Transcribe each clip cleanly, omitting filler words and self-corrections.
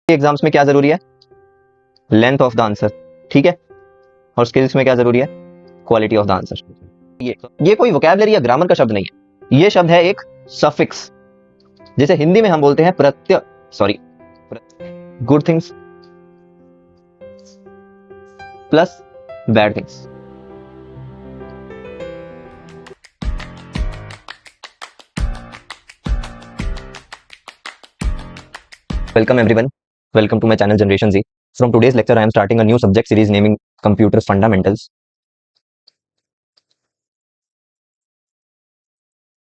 Exams में क्या जरूरी है? लेंथ ऑफ द आंसर, ठीक है। और स्किल्स में क्या जरूरी है? Quality of the answer. ये कोई वोकैबुलरी या ग्रामर का शब्द नहीं है, ये शब्द है एक सफिक्स, जिसे हिंदी में हम बोलते हैं प्रत्यय, sorry, good things plus bad things. Welcome everyone. Welcome to my channel Generation Z. From today's lecture, I am starting a new subject series naming Computer Fundamentals.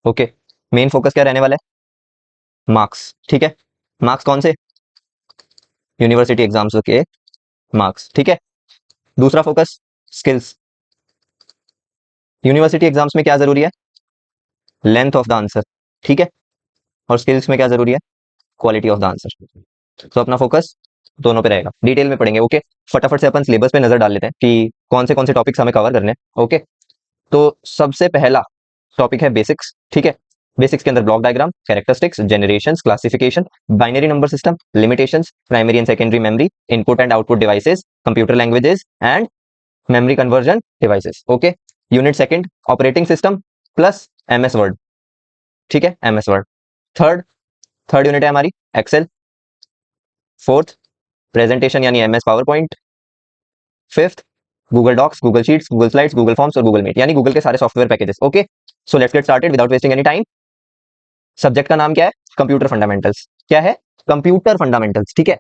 Okay. Main focus क्या रहने वाला है? Marks, ठीक है। Marks कौन से? University exams के marks, ठीक है। दूसरा फोकस स्किल्स। यूनिवर्सिटी एग्जाम्स में क्या जरूरी है? लेंथ ऑफ द आंसर, ठीक है। और स्किल्स में क्या जरूरी है? Quality of the answer. तो अपना फोकस दोनों पे रहेगा, डिटेल में पढ़ेंगे। ओके, फटाफट से अपन सिलेबस पे नजर डाल लेते हैं कि कौन से टॉपिक्स हमें कवर करने हैं। ओके, तो सबसे पहला टॉपिक है बेसिक्स, ठीक है। बेसिक्स के अंदर block diagram, characteristics, generations, classification, binary number system, limitations, primary and secondary memory, input and output devices, computer languages and memory conversion devices. Okay, unit second operating system plus MS Word, ठीक है, MS Word. Third third unit है हमारी Excel. Fourth presentation यानी MS PowerPoint. Fifth Google Docs, Google Sheets, Google Slides, Google Forms और Google Meet, यानी Google के सारे software packages. Okay, so let's get started without wasting any time. Subject का नाम क्या है? Computer fundamentals. क्या है? कंप्यूटर फंडामेंटल्स, ठीक है।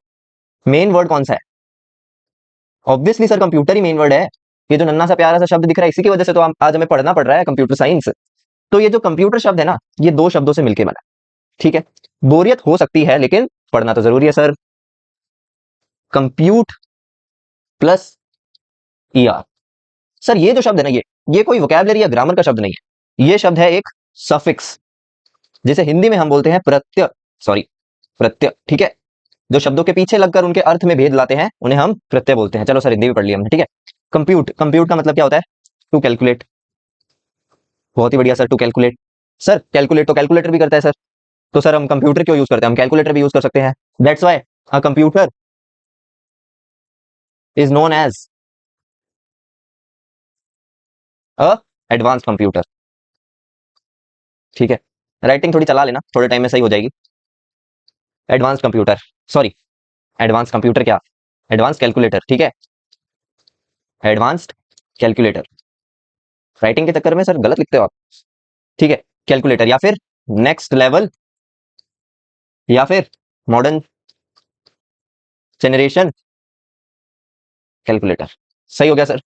मेन वर्ड कौन सा है? ऑब्वियसली सर कंप्यूटर ही मेन वर्ड है। ये जो नन्ना सा प्यारा सा शब्द दिख रहा है, इसी की वजह से तो आज हमें पढ़ना पड़ रहा है कंप्यूटर साइंस। तो ये जो कंप्यूटर शब्द है ना, ये दो शब्दों से मिलकर बना, ठीक है। बोरियत हो सकती है लेकिन पढ़ना तो जरूरी है sir. Compute plus ER. Sir ये जो शब्द है ना, ये कोई वोकैबुलरी या ग्रामर का शब्द नहीं है, ये शब्द है एक सफिक्स, जिसे हिंदी में हम बोलते हैं प्रत्यय, सॉरी, प्रत्यय, ठीक है। जो शब्दों के पीछे लगकर उनके अर्थ में भेद लाते हैं उन्हें हम प्रत्यय बोलते हैं। चलो सर हिंदी में पढ़ लिया हमने, ठीक है। कंप्यूट, कंप्यूट का मतलब क्या होता है? To calculate. बहुत ही बढ़िया sir, to calculate. Sir calculate तो कैलकुलेटर भी करता है सर, तो सर हम कंप्यूटर क्यों यूज करते हैं? हम कैलकुलेटर भी यूज कर सकते हैं। That's why a computer is known as a advance computer, ठीक है। राइटिंग थोड़ी चला लेना, थोड़े टाइम में सही हो जाएगी। Advance computer, sorry, advance computer क्या, एडवांस कैलकुलेटर, ठीक है। एडवांस्ड कैलकुलेटर, राइटिंग के चक्कर में सर गलत लिखते हो आप, ठीक है। कैलकुलेटर या फिर नेक्स्ट लेवल या फिर मॉडर्न जनरेशन कैलकुलेटर। सही हो गया सर।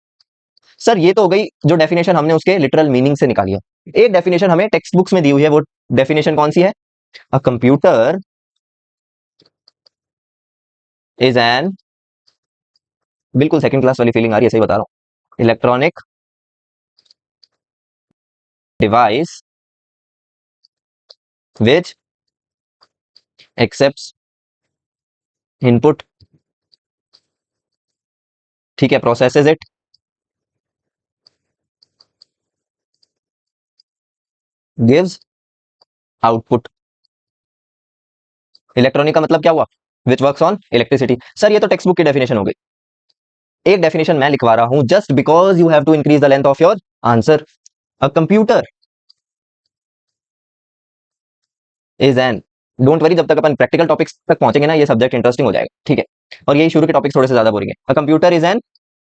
सर ये तो हो गई जो डेफिनेशन हमने उसके लिटरल मीनिंग से निकाली है। एक डेफिनेशन हमें टेक्स्ट बुक्स में दी हुई है, वो डेफिनेशन कौन सी है? अ कंप्यूटर इज एन, बिल्कुल सेकंड क्लास वाली फीलिंग आ रही है, सही बता रहा हूं, electronic device which accepts input, ठीक है, processes it, gives output. Electronic का मतलब क्या हुआ? Which works on electricity. Sir ये तो टेक्स्ट बुक की डेफिनेशन हो गई, एक डेफिनेशन मैं लिखवा रहा हूं just because you have to increase the length of your answer. A computer is an, don't worry, जब तक अपन प्रैक्टिकल टॉपिक्स तक पहुंचेंगे ना, ये सब्जेक्ट इंटरेस्टिंग हो जाएगा, ठीक है। और यही शुरू के टॉपिक्स थोड़े से ज्यादा बोरिंग है। अ computer is N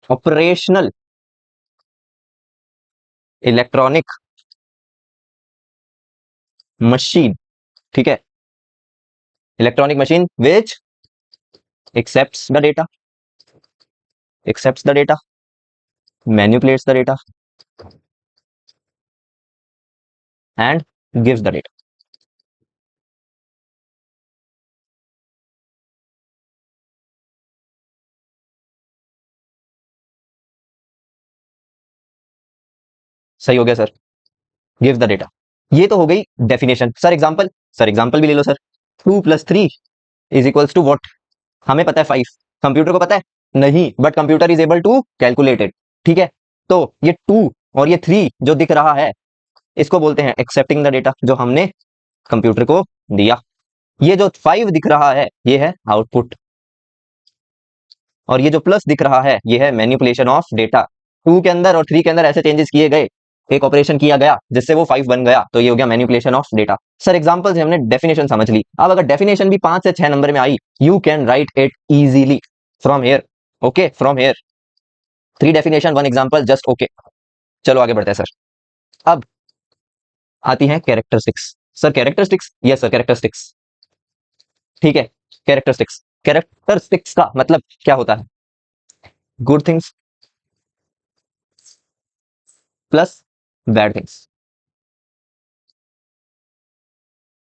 operational electronic machine, ठीक है। Electronic machine which accepts the data, accepts the data, manipulates the data and gives the data. सही हो गया सर, गिव्स द डेटा। ये तो हो गई definition. Sir example, sir example भी ले लो sir. 2 + 3 is equals to what? हमें पता है 5, कंप्यूटर को पता है नहीं, but computer is able to calculate it, ठीक है। तो ये 2 और ये 3 जो दिख रहा है, इसको बोलते हैं एक्सेप्टिंग द डेटा, जो हमने कंप्यूटर को दिया। ये जो 5 दिख रहा है, ये है आउटपुट। और ये जो प्लस दिख रहा है ये है मैनिपुलेशन ऑफ डेटा। 2 के अंदर और 3 के अंदर ऐसे चेंजेस किए गए, एक ऑपरेशन किया गया जिससे वो 5 बन गया, तो ये हो गया manipulation of data. Sir example से हमने डेफिनेशन समझ ली, अब अगर डेफिनेशन भी 5 से 6 नंबर में आई, you can write it easily from here. Okay, from here 3 definition 1 example, just okay. चलो आगे बढ़ते हैं सर। अब आती है characteristics. Sir characteristics, yes sir characteristics, ठीक है। कैरेक्टरिस्टिक्स, कैरेक्टरिस्टिक्स का मतलब क्या होता है? Good things plus bad things.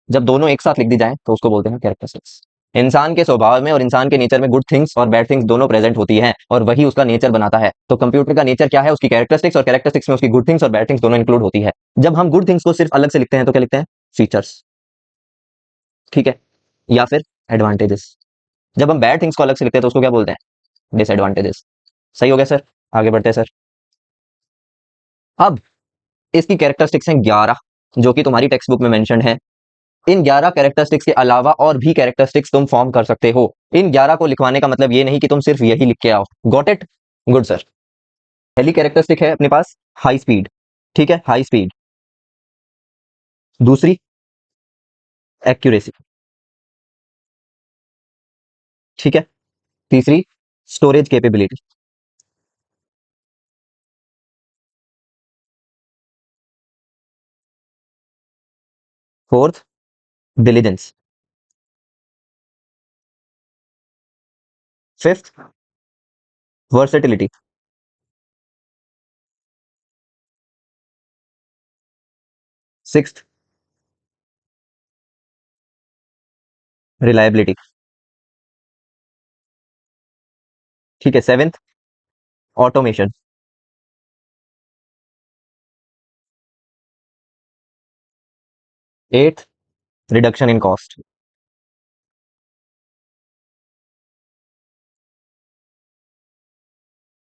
जब दोनों एक साथ लिख दी जाए तो उसको बोलते हैं कैरेक्टरिस्टिक्स। इंसान के स्वभाव में और इंसान के नेचर में गुड थिंग्स और बैड थिंग्स दोनों प्रेजेंट होती हैं और वही उसका नेचर बनाता है। तो कंप्यूटर का नेचर क्या है? उसकी कैरेक्टरिस्टिक्स, और कैरेक्टरिस्टिक्स में उसकी गुड थिंग्स और बैड थिंग्स दोनों इंक्लूड होती है। जब हम गुड थिंग्स को सिर्फ अलग से लिखते हैं तो क्या लिखते हैं? फीचर्स, ठीक है, या फिर एडवांटेजेस। जब हम बैड थिंग्स को अलग से लिखते हैं तो उसको क्या बोलते हैं? डिसएडवांटेजेस। सही हो गया सर, आगे बढ़ते हैं सर। अब इसकी कैरेक्टरिस्टिक्स हैं 11, जो कि तुम्हारी टेक्स्ट बुक में मेंशन है। इन 11 कैरेक्टरिस्टिक्स के अलावा और भी कैरेक्टरिस्टिक्स तुम फॉर्म कर सकते हो। इन 11 को लिखवाने का मतलब ये नहीं कि तुम सिर्फ यही लिख के आओ। Got it? Good sir. पहली कैरेक्टरिस्टिक है अपने पास हाई स्पीड, ठीक है, हाई स्पीड। दूसरी एक्यूरेसी, ठीक है। तीसरी storage capability. Fourth diligence. Fifth versatility. Sixth reliability, ठीक है। Seventh automation. Eighth reduction in cost.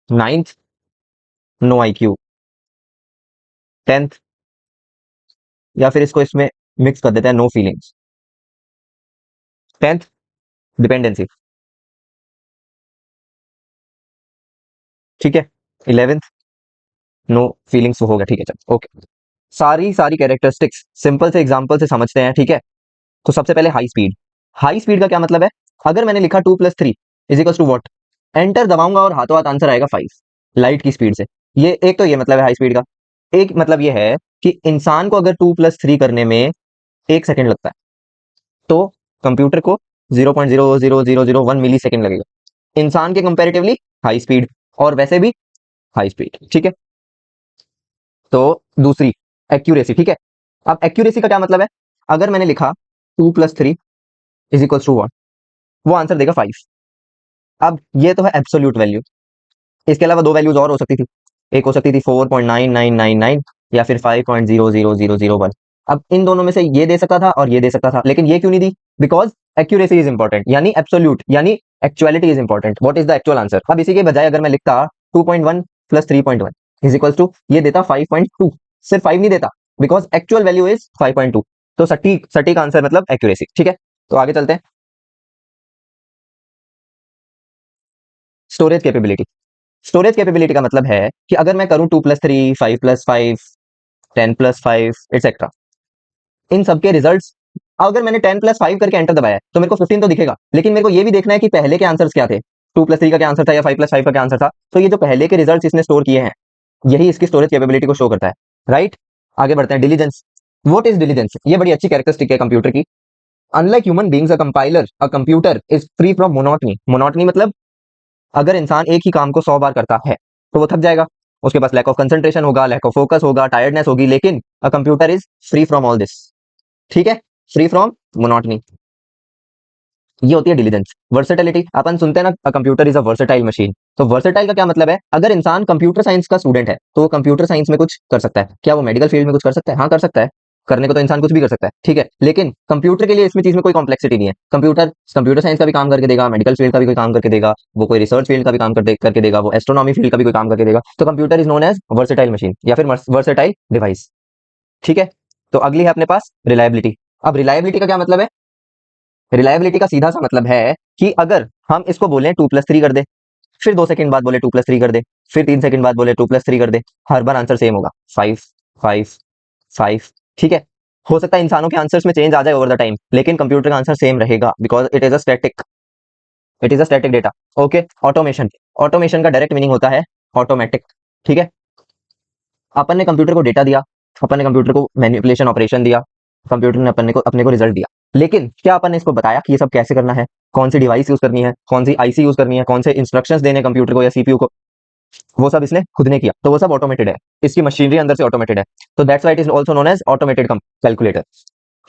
Ninth no IQ. Tenth, या फिर इसको इसमें मिक्स कर देते हैं, नो फीलिंग्स। टेंथ डिपेंडेंसी, ठीक है। 11th नो फीलिंग्स हो गया, ठीक है, चलो ओके। सारी सारी कैरेक्टरिस्टिक्स सिंपल से एग्जांपल से समझते हैं, ठीक है। तो सबसे पहले हाई स्पीड। हाई स्पीड का क्या मतलब है? अगर मैंने लिखा 2 + 3 is equal to what, enter दबाऊंगा और हाथों हाथ आंसर आएगा 5 लाइट की स्पीड से। ये एक तो ये मतलब है हाई स्पीड का। एक मतलब ये है कि इंसान को अगर 2 + 3 करने में 1 सेकंड लगता है, तो कंप्यूटर को 0.00001 मिली सेकेंड लगेगा। इंसान के कंपेरेटिवली हाई स्पीड, और वैसे भी हाई स्पीड, ठीक है। तो दूसरी एक्यूरेसी, ठीक है। अब एक्यूरेसी का क्या मतलब है? अगर मैंने लिखा 2 + 3 इज इक्वल टू वॉट, वो आंसर देगा 5। अब ये तो है एब्सोल्यूट वैल्यू, इसके अलावा दो वैल्यूज और हो सकती थी। एक हो सकती थी 4.9999 या फिर 5.00001। अब इन दोनों में से ये दे सकता था और ये दे सकता था, लेकिन ये क्यों नहीं दी? बिकॉज एक्यूरेसी इज इंपॉर्टेंट, यानी एब्सोल्यूट, यानी actuality is important. What is the actual answer? अब इसी के बजाय अगर मैं लिखता 2.1 + 3.1 इज इक्वल टू, ये देता 5.2, सिर्फ 5 नहीं देता, बिकॉज एक्चुअल वैल्यू इज 5.2। तो सटीक सटीक आंसर मतलब एक्यूरेसी, ठीक है। तो आगे चलते हैं। Storage capability. स्टोरेज कैपेबिलिटी का मतलब है कि अगर मैं करूं 2 + 3, 5 + 5, 10 + 5 एक्सेट्रा, इन सबके रिजल्ट्स, अगर मैंने 10 + 5 करके एंटर दबाया है तो मेरे को 15 तो दिखेगा, लेकिन मेरे को ये भी देखना है कि पहले के आंसर्स क्या थे। 2 + 3 का क्या आंसर था या 5 + 5 का क्या आंसर था। तो ये जो पहले के रिजल्ट इसने स्टोर किए हैं, यही इसकी स्टोरेज कैपेबिलिटी को शो करता है, राइट। आगे बढ़ते हैं। डिलीजेंस। What is diligence? ये बड़ी अच्छी कैरेक्टरिस्टिक है कंप्यूटर की। Unlike human beings, a compiler, a computer is free from monotony. Monotony मतलब अगर इंसान एक ही काम को 100 बार करता है तो वो थक जाएगा, उसके पास लैक ऑफ कंसंट्रेशन होगा, लैक ऑफ फोकस होगा, टायर्डनेस होगी। लेकिन अ computer is free from all this, ठीक है, फ्री फ्रॉम मोनोटनी। ये होती है डिलीजेंस। वर्सेटिलिटी, अपन सुनते हैं ना computer is a versatile machine. तो वर्सेटाइल का क्या मतलब है? अगर इंसान कंप्यूटर साइंस का स्टूडेंट है तो वो कंप्यूटर साइंस में कुछ कर सकता है। क्या वो मेडिकल फील्ड में कुछ कर सकता है? हाँ कर सकता है, करने को तो इंसान कुछ भी कर सकता है, ठीक है। लेकिन कंप्यूटर के लिए इसमें चीज में कोई कॉम्प्लेक्सिटी नहीं है। कंप्यूटर कंप्यूटर साइंस का भी काम करके देगा, मेडिकल फील्ड का भी कोई काम करके देगा, वो कोई रिसर्च फील्ड का भी काम करके देगा, वो एस्ट्रोनॉमी फील्ड का भी कोई काम करके देगा। तो computer is known as versatile machine या फिर वर्सेटाइल डिवाइस, ठीक है। तो अगली है अपने पास रिलायबिलिटी। अब रिलायबिलिटी का क्या मतलब है? रिलायबिलिटी का सीधा सा मतलब है कि अगर हम इसको बोलें 2 + 3 कर दे, फिर 2 सेकंड बाद बोले 2+3 कर दे, फिर 3 सेकंड बाद बोले 2+3 कर दे, हर बार आंसर सेम होगा 5 5 5। ठीक है, हो सकता है इंसानों के आंसर्स में चेंज आ जाए ओवर द टाइम, लेकिन कंप्यूटर का आंसर सेम रहेगा because it is a static data. Okay, automation, automation का डायरेक्ट मीनिंग होता है ऑटोमेटिक। ठीक है, अपन ने कंप्यूटर को डेटा दिया, अपन ने कंप्यूटर को मैनिपुलेशन ऑपरेशन दिया, कंप्यूटर ने अपने को रिजल्ट दिया, लेकिन क्या अपन ने इसको बताया कि ये सब कैसे करना है, कौन सी डिवाइस यूज करनी है, कौन सी आईसी यूज करनी है, कौन से इंस्ट्रक्शंस देने कंप्यूटर को या सीपीयू को, वो सब इसने खुद ने किया, तो वो सब ऑटोमेटेड है, इसकी मशीनरी अंदर से ऑटोमेटेड है, तो that's why it is also known as automated calculator.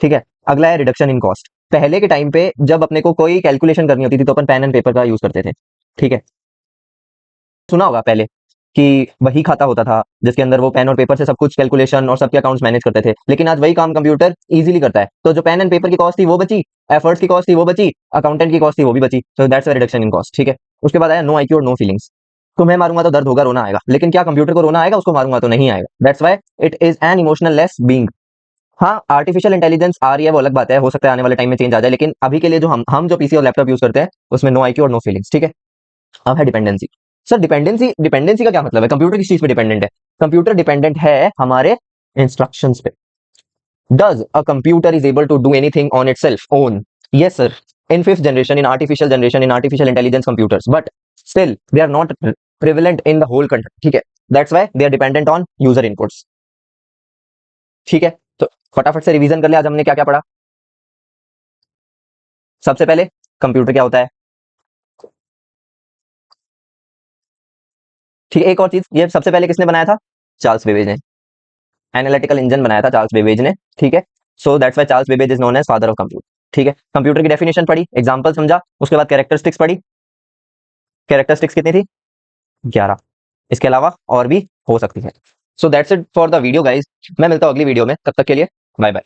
ठीक है, अगला है रिडक्शन इन कॉस्ट। पहले के टाइम पे जब अपने को कोई कैलकुलेशन करनी होती थी तो अपन पेन एंड पेपर का यूज करते थे। ठीक है, सुना होगा पहले कि वही खाता होता था जिसके अंदर वो पेन और पेपर से सब कुछ कैलकुलेशन और सबके अकाउंट्स मैनेज करते थे, लेकिन आज वही काम कंप्यूटर इजीली करता है, तो जो पेन एंड पेपर की कॉस्ट थी वो बची, एफर्ट्स की कॉस्ट थी वो बची, अकाउंटेंट की कॉस्ट थी वो भी बची, तो दैट्स रिडक्शन इन कॉस्ट। ठीक है, उसके बाद आया नो आईक्यू और नो फीलिंग्स। तुम्हें मारूंगा तो दर्द होगा, रोना आएगा, लेकिन क्या कंप्यूटर को रोना आएगा, उसको मारूंगा तो नहीं आएगा, that's why it is an emotional less being. हाँ, आर्टिफिशियल इंटेलिजेंस आ रही है वो अलग बात है, हो सकता है आने वाले टाइम में चेंज आ जाए, लेकिन अभी के लिए जो हम जो पीसी और लैपटॉप यूज करते हैं उसमें नो आईक्यू और नो फीलिंग्स। ठीक है, अब है डिपेंडेंसी। सर डिपेंडेंसी, डिपेंडेंसी का क्या मतलब है, कंप्यूटर किस चीज पे डिपेंडेंट है, कंप्यूटर डिपेंडेंट है हमारे इंस्ट्रक्शंस पे। Does a computer is able to do anything on itself own? Yes sir, in fifth generation in artificial intelligence computers, but still they are not prevalent in the whole country. ठीक है, that's why they are dependent on user inputs. ठीक है, तो फटाफट से revision कर ले, आज हमने क्या क्या पढ़ा। सबसे पहले कंप्यूटर क्या होता है, ठीक है, एक और चीज, ये सबसे पहले किसने बनाया था, चार्ल्स बेबेज ने, एनालिटिकल इंजन बनाया था चार्ल्स बेबेज ने। ठीक है, so that's why Charles Babbage is known as father of computer. ठीक है, कंप्यूटर की डेफिनेशन पढ़ी, एग्जांपल समझा, उसके बाद कैरेक्टरिस्टिक्स पढ़ी, कैरेक्टरिस्टिक्स कितनी थी, 11, इसके अलावा और भी हो सकती है। So that's it for the video guys, मैं मिलता हूँ अगली वीडियो में, तब तक के लिए बाय बाय।